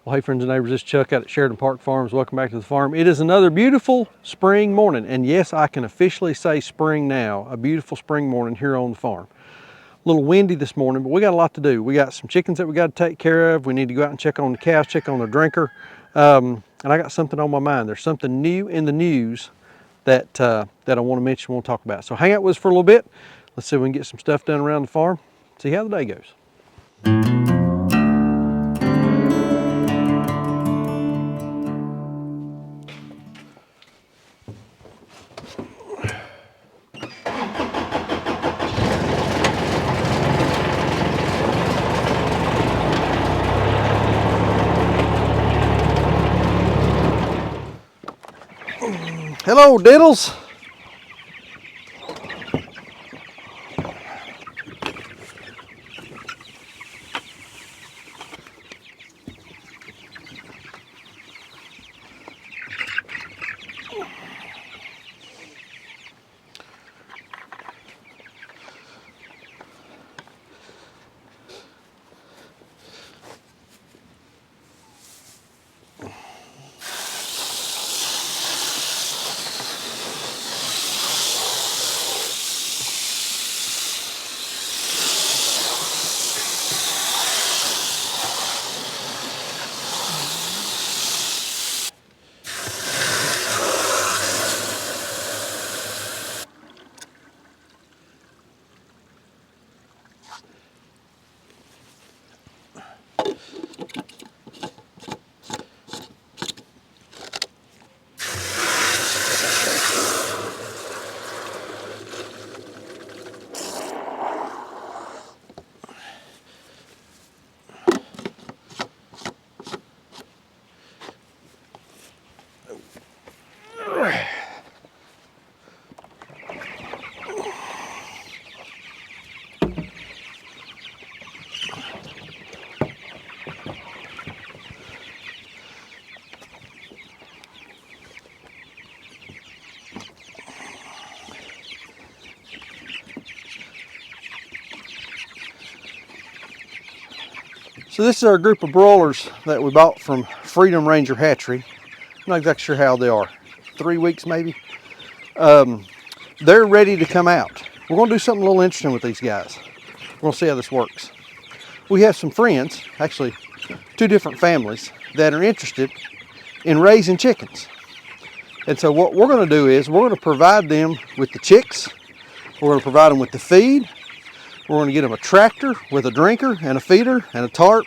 Well, hey friends and neighbors, this is Chuck out at Sheridan Park Farms. Welcome back to the farm. It is another beautiful spring morning, and yes, I can officially say spring now. A beautiful spring morning here on the farm. A little windy this morning, but we got a lot to do. We got some chickens that we got to take care of. We need to go out and check on the cows, check on the drinker, and I got something on my mind. There's something new in the news that I want to mention, want to talk about. So hang out with us for a little bit. Let's see if we can get some stuff done around the farm. See how the day goes. Hello, Diddles. So this is our group of broilers that we bought from Freedom Ranger Hatchery. I'm not exactly sure how old they are, 3 weeks maybe. They're ready to come out. We're gonna do something a little interesting with these guys. We're gonna see how this works. We have some friends, actually 2 different families, that are interested in raising chickens. And so what we're gonna do is we're gonna provide them with the chicks, we're gonna provide them with the feed, we're going to get them a tractor with a drinker and a feeder and a tarp.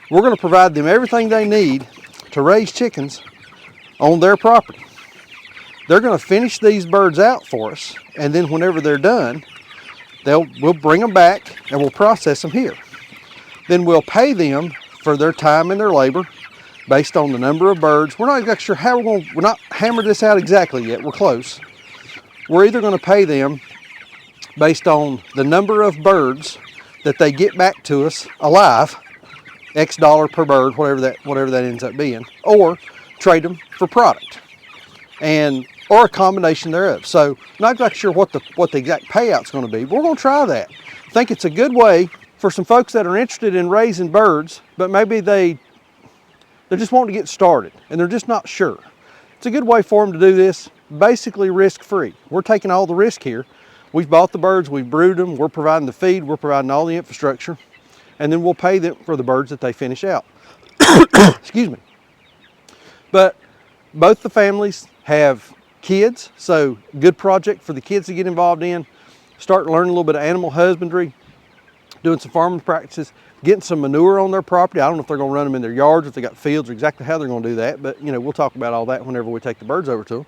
We're going to provide them everything they need to raise chickens on their property. They're going to finish these birds out for us, and then whenever they're done, we'll bring them back and we'll process them here. Then we'll pay them for their time and their labor based on the number of birds. We're not exactly sure how we're not hammered this out exactly yet. We're close. We're either going to pay them based on the number of birds that they get back to us alive, X dollar per bird, whatever that ends up being, or trade them for product, or a combination thereof. So not exactly sure what the exact payout's going to be, but we're going to try that. I think it's a good way for some folks that are interested in raising birds, but maybe they're just wanting to get started and they're just not sure. It's a good way for them to do this, basically risk-free. We're taking all the risk here. We've bought the birds, we've brewed them, we're providing the feed, we're providing all the infrastructure, and then we'll pay them for the birds that they finish out. Excuse me. But both the families have kids, so good project for the kids to get involved in, start learning a little bit of animal husbandry, doing some farming practices, getting some manure on their property. I don't know if they're going to run them in their yards, if they got fields, or exactly how they're going to do that, but we'll talk about all that whenever we take the birds over to them.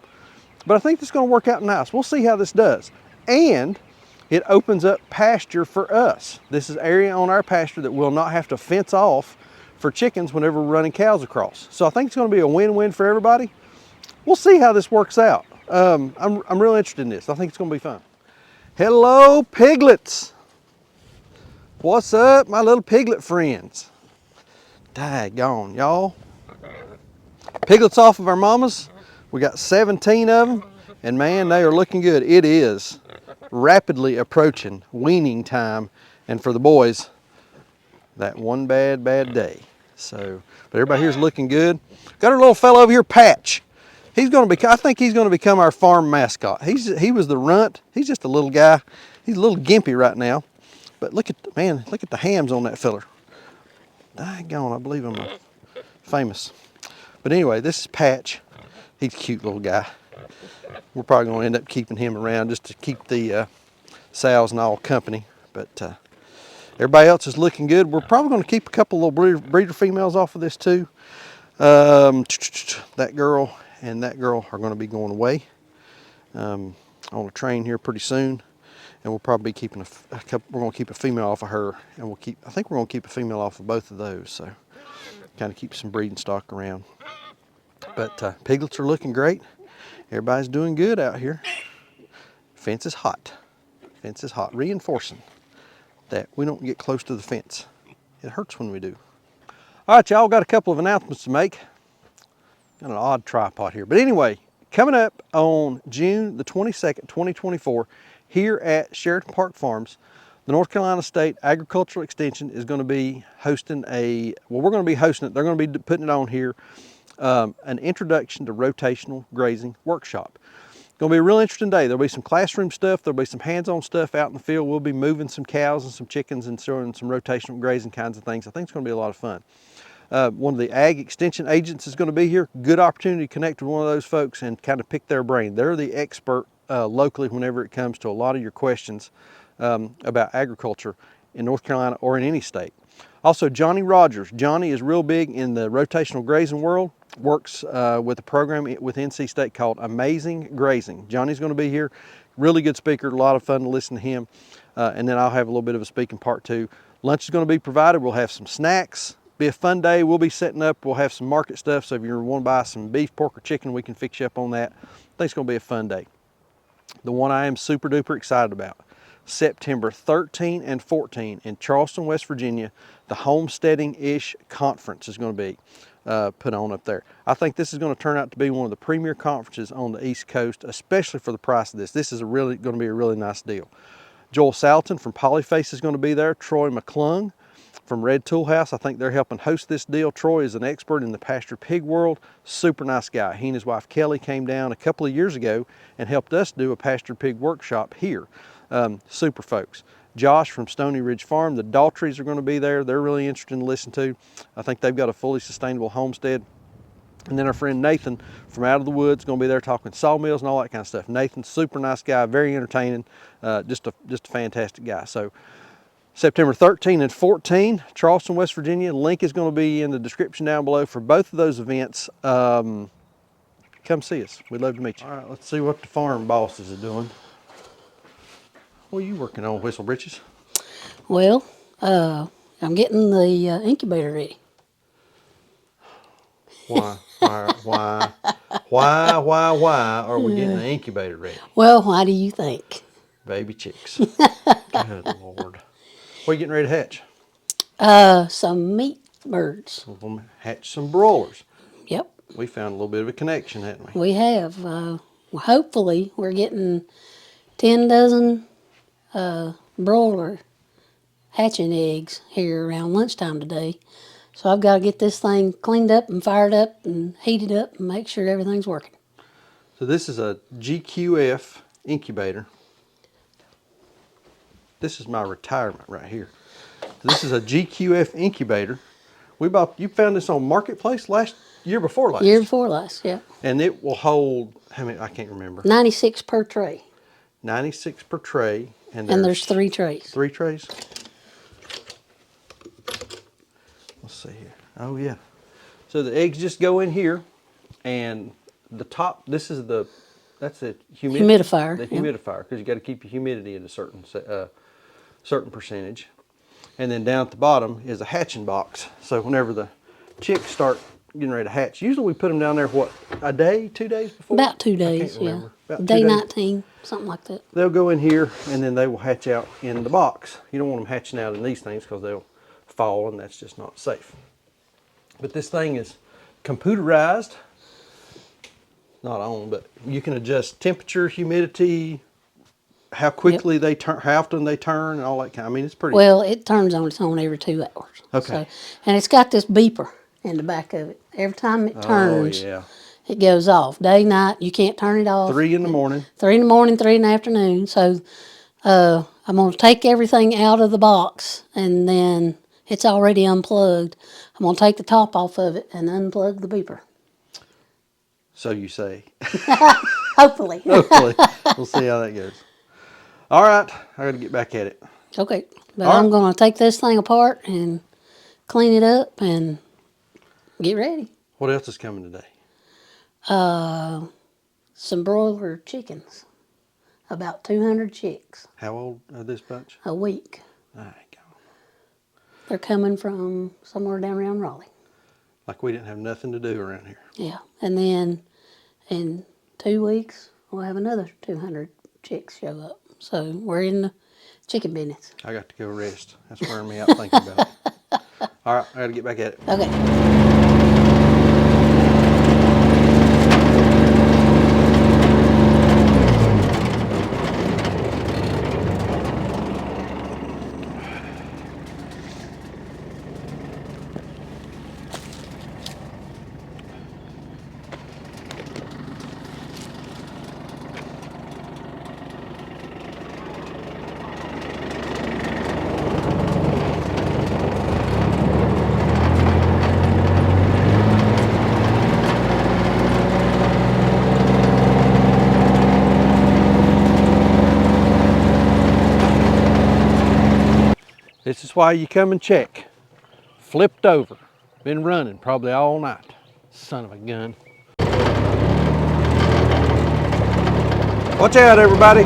But I think this is going to work out nice. We'll see how this does. And it opens up pasture for us. This is area on our pasture that we'll not have to fence off for chickens whenever we're running cows across. So I think it's going to be a win-win for everybody. We'll see how this works out. I'm really interested in this. I think it's going to be fun. Hello, piglets. What's up, my little piglet friends? Daggone, y'all. Piglets off of our mamas. We got 17 of them, and man, they are looking good. It is rapidly approaching weaning time, and for the boys, that one bad day. So, but everybody here's looking good. Got our little fellow over here, Patch. He's going to be, I think he's going to become our farm mascot. He was the runt. He's just a little guy. He's a little gimpy right now. But look at, man, look at the hams on that fella. Daggone, I believe I'm famous. But anyway, this is Patch. He's a cute little guy. We're probably going to end up keeping him around just to keep the sows and all company. But everybody else is looking good. We're probably going to keep a couple little breeder females off of this too. That girl and that girl are going to be going away on a train here pretty soon, and we'll probably be keeping a couple. We're going to keep a female off of her, and I think we're going to keep a female off of both of those. So kind of keep some breeding stock around. But piglets are looking great. Everybody's doing good out here. Fence is hot. Fence is hot, reinforcing that we don't get close to the fence. It hurts when we do. All right, y'all, got a couple of announcements to make. Got an odd tripod here. But anyway, coming up on June the 22nd, 2024, here at Sheridan Park Farms, the North Carolina State Agricultural Extension is going to be hosting we're going to be hosting it. They're going to be putting it on here, an introduction to rotational grazing workshop. Going to be a real interesting day. There'll be some classroom stuff. There'll be some hands-on stuff out in the field. We'll be moving some cows and some chickens and showing some rotational grazing kinds of things. I think it's going to be a lot of fun. One of the ag extension agents is going to be here. Good opportunity to connect with one of those folks and kind of pick their brain. They're the expert locally whenever it comes to a lot of your questions about agriculture in North Carolina or in any state. Also, Johnny Rogers. Johnny is real big in the rotational grazing world. Works with a program with NC State called Amazing Grazing. Johnny's going to be here. Really good speaker. A lot of fun to listen to him. And then I'll have a little bit of a speaking part too. Lunch is going to be provided. We'll have some snacks. Be a fun day. We'll be setting up. We'll have some market stuff. So if you want to buy some beef, pork, or chicken, we can fix you up on that. I think it's going to be a fun day. The one I am super duper excited about. September 13 and 14 in Charleston, West Virginia, the Homesteading-ish Conference is going to be put on up there. I think this is going to turn out to be one of the premier conferences on the East Coast, especially for the price of this. This is going to be a really nice deal. Joel Salton from Polyface is going to be there. Troy McClung from Red Tool House, I think they're helping host this deal. Troy is an expert in the pasture pig world. Super nice guy. He and his wife Kelly came down a couple of years ago and helped us do a pasture pig workshop here. Super folks. Josh from Stony Ridge Farm, the Daltrys are going to be there. They're really interesting to listen to. I think they've got a fully sustainable homestead. And then our friend Nathan from Out of the Woods is going to be there talking sawmills and all that kind of stuff. Nathan's super nice guy, very entertaining, just a fantastic guy. So September 13 and 14, Charleston, West Virginia. Link is going to be in the description down below for both of those events. Come see us. We'd love to meet you. All right, let's see what the farm bosses are doing. What are you working on, Whistle Britches? Well, I'm getting the incubator ready. Why are we getting the incubator ready? Well, why do you think? Baby chicks. Good Lord. What are you getting ready to hatch? Some meat birds. We're going to hatch some broilers. Yep. We found a little bit of a connection, haven't we? We have. Hopefully, we're getting 10 dozen broiler hatching eggs here around lunchtime today. So I've got to get this thing cleaned up and fired up and heated up and make sure everything's working. So this is a GQF incubator. This is my retirement right here. So this is a GQF incubator. You found this on Marketplace year before last. Year before last, yeah. And it will hold, how many, I can't remember. 96 per tray. 96 per tray. And there's 3 trays. 3 trays? Let's see here. Oh yeah. So the eggs just go in here, and the top, that's the humidifier. The humidifier, because you got to keep your humidity at a certain percentage. And then down at the bottom is a hatching box. So whenever the chicks start getting ready to hatch, usually we put them down there, a day, 2 days before? About 2 days, yeah. About day 2 days. 19, something like that. They'll go in here, and then they will hatch out in the box. You don't want them hatching out in these things because they'll fall, and that's just not safe. But this thing is computerized. Not on, but you can adjust temperature, humidity, how quickly they turn, how often they turn, and all that kind. I mean, it's pretty. Well, it turns on its own every 2 hours. Okay. So, and it's got this beeper in the back of it. Every time it Oh turns, yeah. it goes off. Day, night, you can't turn it off. 3 in the morning. 3 in the morning, 3 in the afternoon. So I'm going to take everything out of the box, and then it's already unplugged. I'm going to take the top off of it and unplug the beeper. So you say. Hopefully. Hopefully, we'll see how that goes. All right, I got to get back at it. Okay. But All I'm right. going to take this thing apart and clean it up and get ready. What else is coming today? Some broiler chickens. About 200 chicks How old are this bunch? a week. There you go. They're coming from somewhere down around Raleigh. Like we didn't have nothing to do around here. Yeah. And then in 2 weeks, we'll have another 200 chicks show up. So we're in the chicken business. I got to go rest. That's wearing me out thinking about it. All right, I got to get back at it. Okay. This is why you come and check. Flipped over. Been running probably all night. Son of a gun. Watch out, everybody.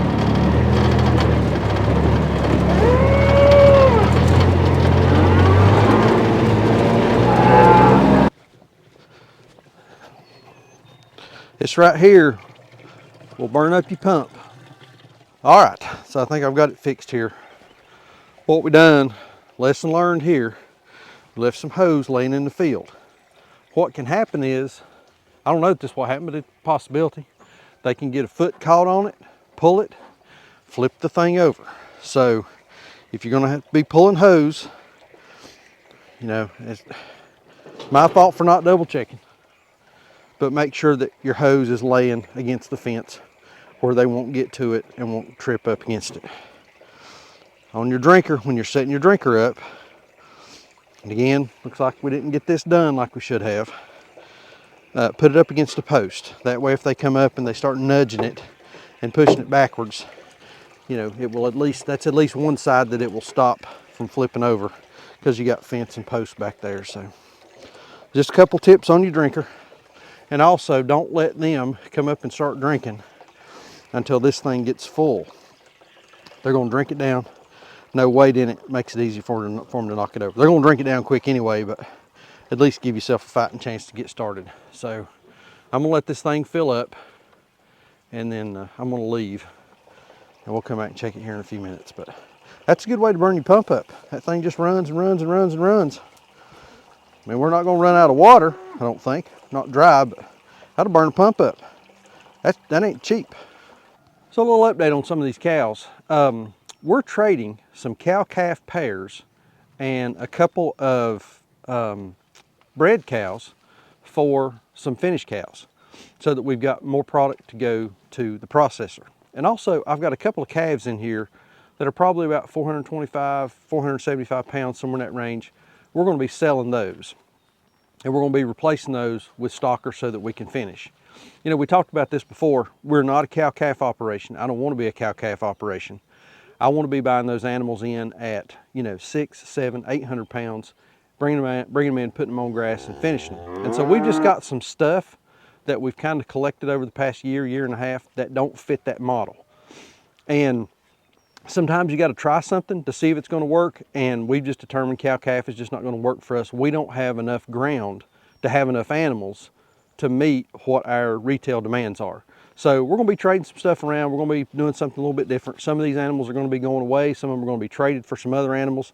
This right here will burn up your pump. All right, so I think I've got it fixed here. What we done, lesson learned here, left some hose laying in the field. What can happen is, I don't know if this will happen, but it's a possibility. They can get a foot caught on it, pull it, flip the thing over. So if you're gonna have to be pulling hose, you know, it's my fault for not double checking, but make sure that your hose is laying against the fence where they won't get to it and won't trip up against it. On your drinker, when you're setting your drinker up, and again, looks like we didn't get this done like we should have, put it up against a post. That way if they come up and they start nudging it and pushing it backwards, you know, it will at least, that's at least one side that it will stop from flipping over because you got fence and post back there. So just a couple tips on your drinker. And also don't let them come up and start drinking until this thing gets full. They're gonna drink it down. No weight in it makes it easy for them to knock it over. They're gonna drink it down quick anyway, but at least give yourself a fighting chance to get started. So I'm gonna let this thing fill up and then I'm gonna leave and we'll come back and check it here in a few minutes. But that's a good way to burn your pump up. That thing just runs and runs and runs and runs. I mean, we're not gonna run out of water, I don't think. Not dry, but that'll burn the pump up. That ain't cheap. So a little update on some of these cows. We're trading some cow-calf pairs and a couple of bred cows for some finished cows so that we've got more product to go to the processor. And also, I've got a couple of calves in here that are probably about 425, 475 pounds, somewhere in that range. We're going to be selling those. And we're going to be replacing those with stockers so that we can finish. You know, we talked about this before. We're not a cow-calf operation. I don't want to be a cow-calf operation. I want to be buying those animals in at, you know, 600, 700, 800 pounds, bringing them in, putting them on grass and finishing them. And so we've just got some stuff that we've kind of collected over the past year, year and a half that don't fit that model. And sometimes you got to try something to see if it's going to work, and we've just determined cow-calf is just not going to work for us. We don't have enough ground to have enough animals to meet what our retail demands are. So we're going to be trading some stuff around. We're going to be doing something a little bit different. Some of these animals are going to be going away. Some of them are going to be traded for some other animals.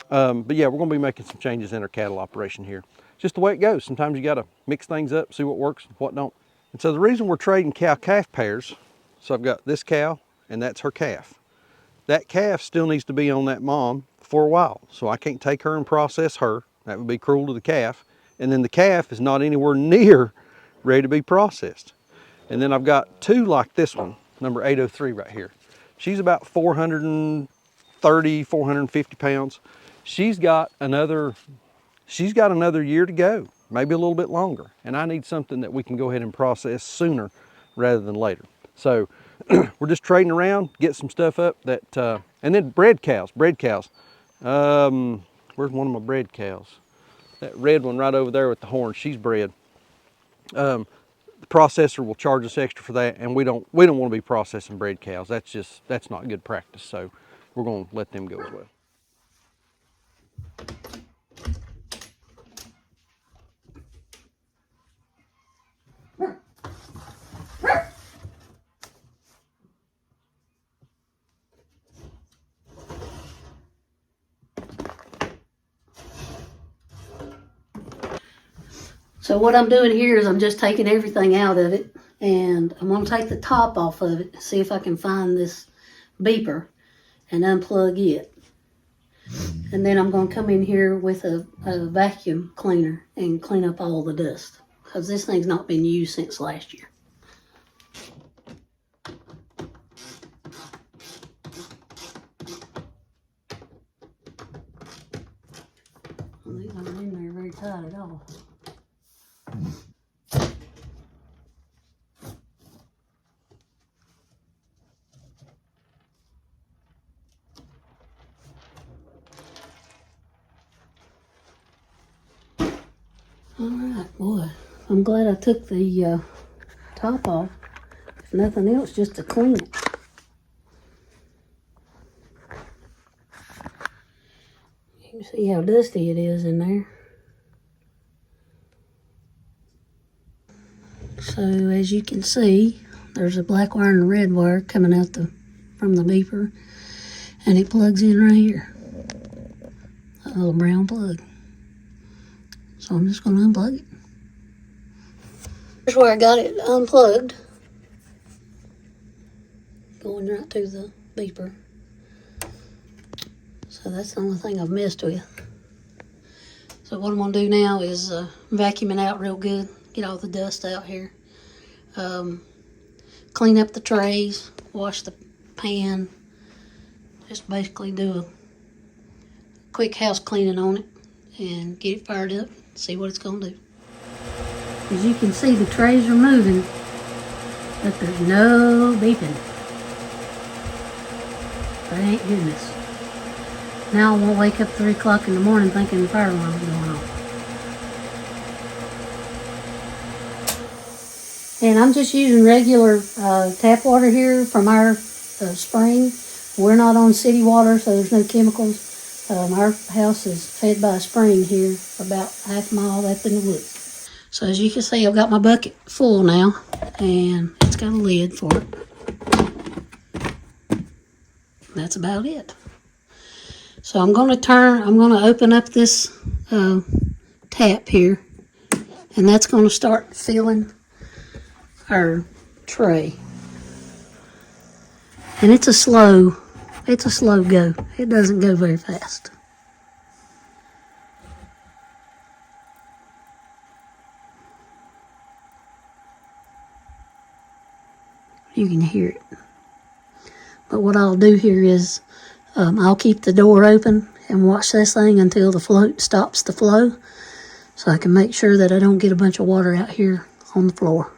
But yeah, we're going to be making some changes in our cattle operation here. Just the way it goes. Sometimes you got to mix things up, see what works and what don't. And so the reason we're trading cow-calf pairs, so I've got this cow and that's her calf. That calf still needs to be on that mom for a while, so I can't take her and process her. That would be cruel to the calf. And then the calf is not anywhere near ready to be processed. And then I've got two like this one, number 803 right here. She's about 430, 450 pounds. She's got another year to go, maybe a little bit longer. And I need something that we can go ahead and process sooner rather than later. So we're just trading around, get some stuff up that, and then bred cows. Where's one of my bred cows? That red one right over there with the horn, she's bred. The processor will charge us extra for that, and we don't want to be processing bred cows. That's not good practice. So we're going to let them go as well. So what I'm doing here is I'm just taking everything out of it, and I'm going to take the top off of it, see if I can find this beeper and unplug it. And then I'm going to come in here with a vacuum cleaner and clean up all the dust, because this thing's not been used since last year. Well, these aren't in there very tight at all. Alright, boy, I'm glad I took the top off, if nothing else, just to clean it. You can see how dusty it is in there. So as you can see, there's a black wire and a red wire coming out from the beeper, and it plugs in right here. A little brown plug. So I'm just going to unplug it. Here's where I got it unplugged. Going right to the beeper. So that's the only thing I've messed with. So what I'm going to do now is vacuum it out real good. Get all the dust out here. Clean up the trays. Wash the pan. Just basically do a quick house cleaning on it. And get it fired up. See what it's going to do. As you can see, the trays are moving, but there's no beeping. Thank goodness. Now I won't wake up 3 o'clock in the morning thinking the fire alarm is going off. And I'm just using regular tap water here from our spring. We're not on city water, so there's no chemicals. Our house is fed by a spring here, about half a mile up in the woods. So as you can see, I've got my bucket full now, and it's got a lid for it. That's about it. So I'm going to open up this tap here, and that's going to start filling our tray. And it's a slow go. It doesn't go very fast. You can hear it. But what I'll do here is I'll keep the door open and watch this thing until the float stops the flow, so I can make sure that I don't get a bunch of water out here on the floor.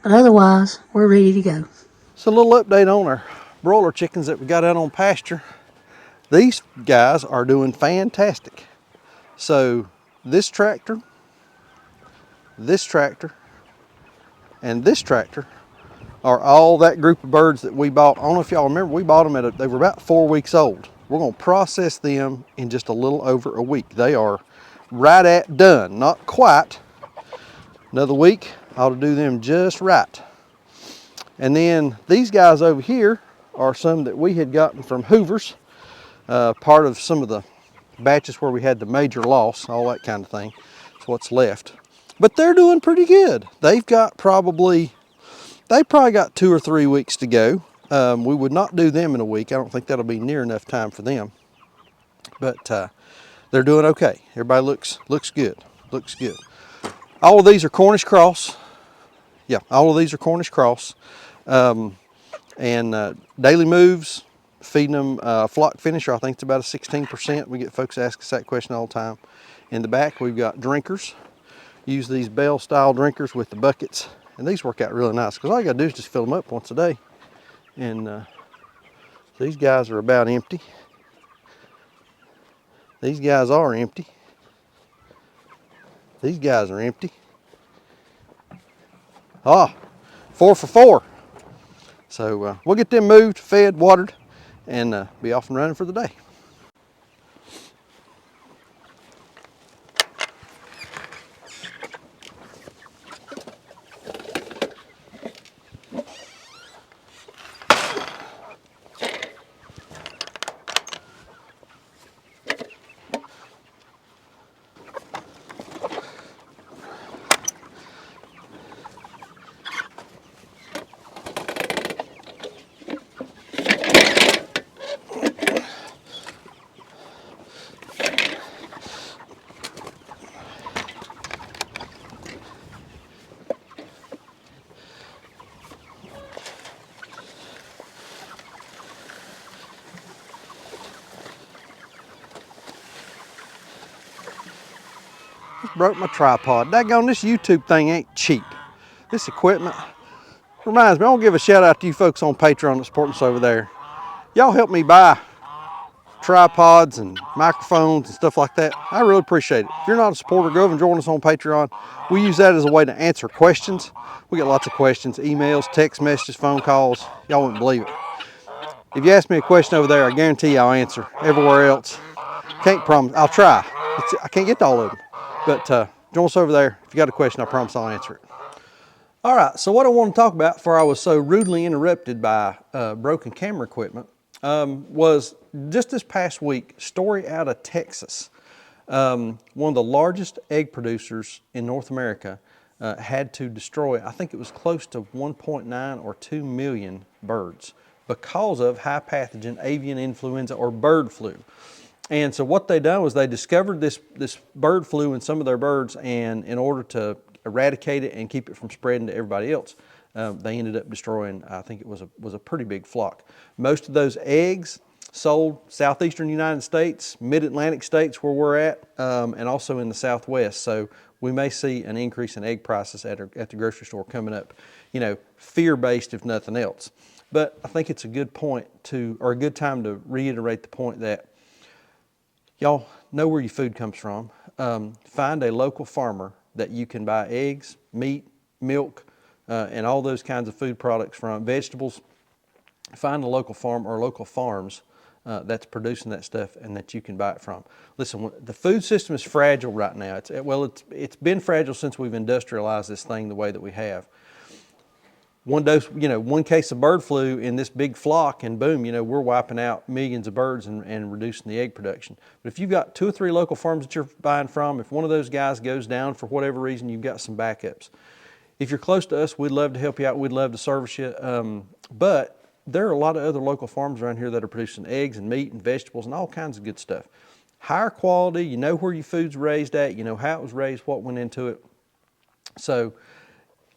But otherwise, we're ready to go. So a little update on our broiler chickens that we got out on pasture. These guys are doing fantastic. So this tractor, and this tractor are all that group of birds that we bought. I don't know if y'all remember, we bought them they were about 4 weeks old. We're going to process them in just a little over a week. They are right at done, not quite. Another week, I ought to do them just right. And then these guys over here are some that we had gotten from Hoover's, part of some of the batches where we had the major loss, all that kind of thing. That's what's left. But they're doing pretty good. They probably got 2 or 3 weeks to go. We would not do them in a week. I don't think that'll be near enough time for them. But they're doing okay. Everybody looks good. Looks good. All of these are Cornish cross. Yeah, all of these are Cornish cross. And daily moves, feeding them flock finisher. I think it's about a 16%. We get folks ask us that question all the time. In the back, we've got drinkers. Use these bell style drinkers with the buckets. And these work out really nice because all you gotta do is just fill them up once a day. And these guys are about empty. These guys are empty. These guys are empty. Ah, 4 for 4. So we'll get them moved, fed, watered, and be off and running for the day. Broke my tripod. Daggone, this YouTube thing ain't cheap. This equipment reminds me, I want to give a shout out to you folks on Patreon that support us over there. Y'all help me buy tripods and microphones and stuff like that. I really appreciate it. If you're not a supporter, go over and join us on Patreon. We use that as a way to answer questions. We get lots of questions, emails, text messages, phone calls. Y'all wouldn't believe it. If you ask me a question over there, I guarantee you I'll answer. Everywhere else, can't promise. I'll try. I can't get to all of them. But join us over there. If you got a question, I promise I'll answer it. All right, so what I want to talk about before I was so rudely interrupted by broken camera equipment was just this past week, story out of Texas. One of the largest egg producers in North America had to destroy, I think it was close to 1.9 or 2 million birds because of high pathogen avian influenza or bird flu. And so what they done was they discovered this bird flu in some of their birds, and in order to eradicate it and keep it from spreading to everybody else, they ended up destroying, I think it was a pretty big flock. Most of those eggs sold southeastern United States, mid-Atlantic states where we're at, and also in the Southwest. So we may see an increase in egg prices at the grocery store coming up, you know, fear-based if nothing else. But I think it's a good point or a good time to reiterate the point that y'all know where your food comes from. Find a local farmer that you can buy eggs, meat, milk, and all those kinds of food products from, vegetables. Find a local farm or local farms that's producing that stuff and that you can buy it from. Listen, the food system is fragile right now. It's been fragile since we've industrialized this thing the way that we have. One dose, one case of bird flu in this big flock, and boom, we're wiping out millions of birds and reducing the egg production. But if you've got 2 or 3 local farms that you're buying from, if one of those guys goes down for whatever reason, you've got some backups. If you're close to us, we'd love to help you out. We'd love to service you. But there are a lot of other local farms around here that are producing eggs and meat and vegetables and all kinds of good stuff. Higher quality, you know where your food's raised at, you know how it was raised, what went into it. So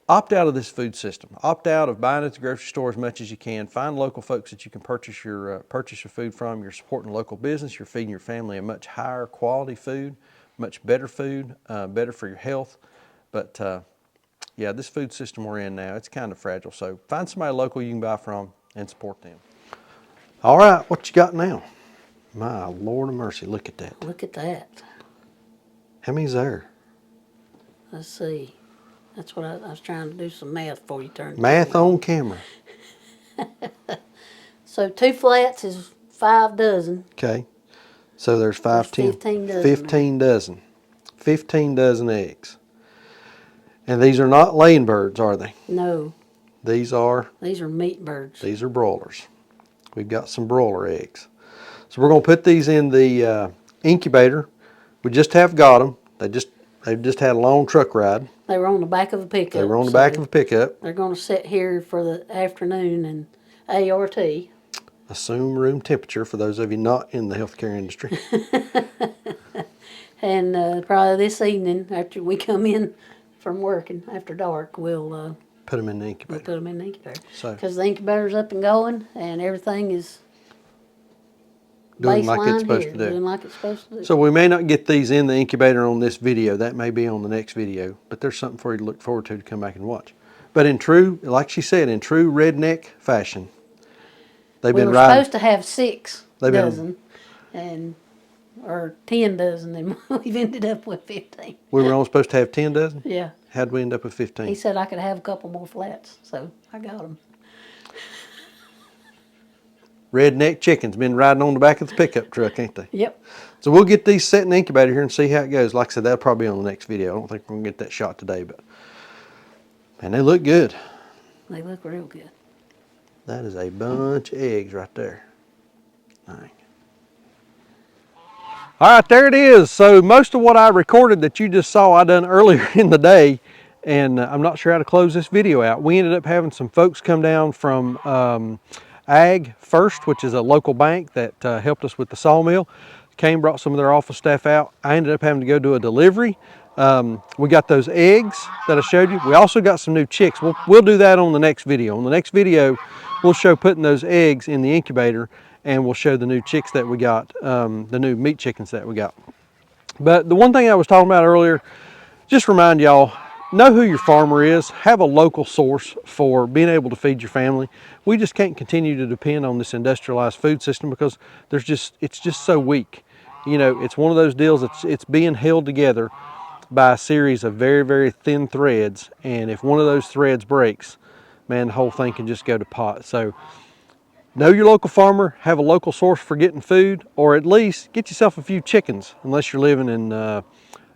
opt out of this food system. Opt out of buying at the grocery store as much as you can. Find local folks that you can purchase your food from. You're supporting local business. You're feeding your family a much higher quality food, much better food, better for your health. But yeah, this food system we're in now, it's kind of fragile. So find somebody local you can buy from and support them. All right, what you got now? My Lord of mercy, look at that. Look at that. How many's there? Let's see. That's what I was trying to do some math before you turned. Math on camera. So 2 flats is 5 dozen. Okay. So there's 5, 10, 15 dozen. 15 dozen. 15 dozen eggs. And these are not laying birds, are they? No. These are meat birds. These are broilers. We've got some broiler eggs. So we're going to put these in the incubator. We just have got them. They just had a long truck ride. They were on the back of a pickup. They were on the back of a pickup. They're going to sit here for the afternoon, and ART. Assume room temperature for those of you not in the healthcare industry. And probably this evening, after we come in from working after dark, we'll Put them in the put incubator. them in the incubator. So Because the incubator's up and going, and everything is doing like it's baseline supposed here, to do. doing like it's supposed to do. So we may not get these in the incubator on this video. That may be on the next video, but there's something for you to look forward to come back and watch. But in true, like she said, in true redneck fashion, they've We been were riding. supposed to have 6 They've been- dozen, or 10 dozen, and we've ended up with 15. We were only supposed to have 10 dozen. Yeah. How'd we end up with He 15? said I could have a couple more flats, so I got them. Redneck chickens been riding on the back of the pickup truck, ain't they? Yep. So we'll get these set in the incubator here and see how it goes. Like I said, that'll probably be on the next video. I don't think we're gonna get that shot today, but man, they look good. They look real good. That is a bunch of eggs right there. Dang. All right, there it is. So most of what I recorded that you just saw, I done earlier in the day, and I'm not sure how to close this video out. We ended up having some folks come down from Ag First, which is a local bank that helped us with the sawmill. Came, brought some of their office staff out. I ended up having to go do a delivery. We got those eggs that I showed you. We also got some new chicks. We'll do that on the next video. On the next video, we'll show putting those eggs in the incubator, and we'll show the new chicks that we got, the new meat chickens that we got. But the one thing I was talking about earlier, just remind y'all, know who your farmer is. Have a local source for being able to feed your family. We just can't continue to depend on this industrialized food system because it's just so weak. You know, it's one of those deals it's being held together by a series of very, very thin threads, and if one of those threads breaks, man, the whole thing can just go to pot. So know your local farmer, have a local source for getting food, or at least get yourself a few chickens, unless you're living in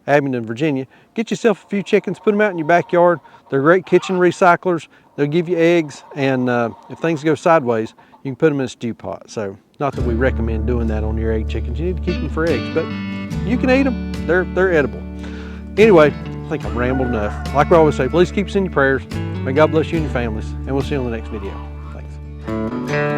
Abingdon, Virginia. Get yourself a few chickens, put them out in your backyard. They're great kitchen recyclers. They'll give you eggs, and if things go sideways, you can put them in a stew pot. So not that we recommend doing that on your egg chickens. You need to keep them for eggs, but you can eat them. They're edible. Anyway, I think I've rambled enough. Like we always say, please keep us in your prayers. May God bless you and your families, and we'll see you on the next video. Thanks.